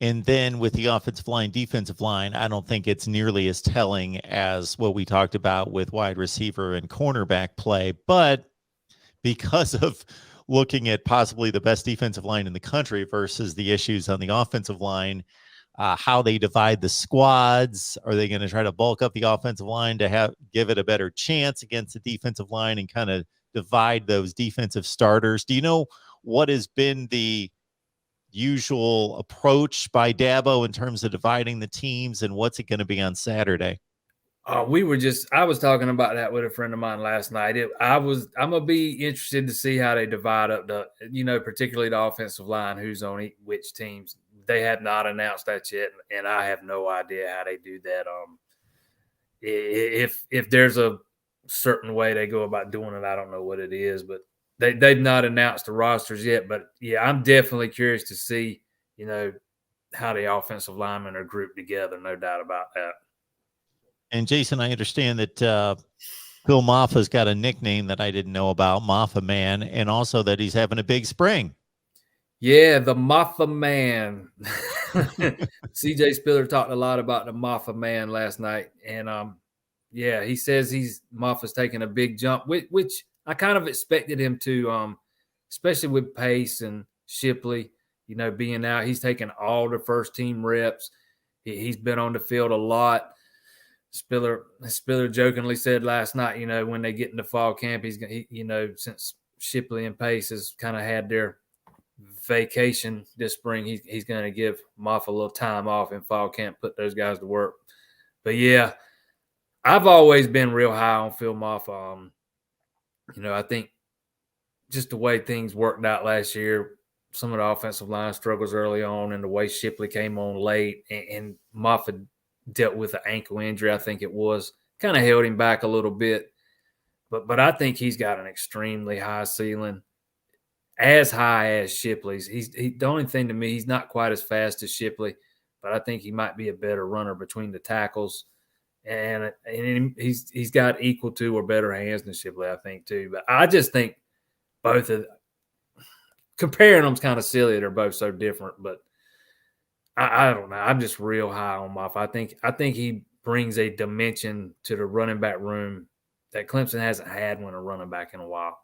And then with the offensive line, defensive line, I don't think it's nearly as telling as what we talked about with wide receiver and cornerback play. But because of looking at possibly the best defensive line in the country versus the issues on the offensive line, how they divide the squads. Are they going to try to bulk up the offensive line to give it a better chance against the defensive line and kind of divide those defensive starters? Do you know what has been the usual approach by Dabo in terms of dividing the teams, and what's it going to be on Saturday? I was talking about that with a friend of mine last night. I'm gonna be interested to see how they divide up particularly the offensive line, who's on which teams. They have not announced that yet, and I have no idea how they do that. If there's a certain way they go about doing it, I don't know what it is, but they've not announced the rosters yet. But yeah, I'm definitely curious to see, how the offensive linemen are grouped together. No doubt about that. And Jason, I understand that Phil Maffa's got a nickname that I didn't know about, Maffa Man, and also that he's having a big spring. Yeah, the Maffa Man. CJ Spiller talked a lot about the Maffa Man last night, and yeah, he says Maffa's taking a big jump, which I kind of expected him to, especially with Pace and Shipley, being out. He's taking all the first team reps. He's been on the field a lot. Spiller jokingly said last night, when they get into fall camp, since Shipley and Pace has kind of had their vacation this spring, he's going to give Maffa a little time off in fall camp, put those guys to work. But yeah, I've always been real high on Phil Maffa. I think just the way things worked out last year, some of the offensive line struggles early on, and the way Shipley came on late, and Maffa dealt with an ankle injury, I think it was, kind of held him back a little bit. But I think he's got an extremely high ceiling, as high as Shipley's. The only thing to me, he's not quite as fast as Shipley, but I think he might be a better runner between the tackles. And he's got equal to or better hands than Shipley, I think, too. But I just think comparing them's kind of silly. They're both so different, but I don't know. I'm just real high on Maffa. I think he brings a dimension to the running back room that Clemson hasn't had when a running back in a while.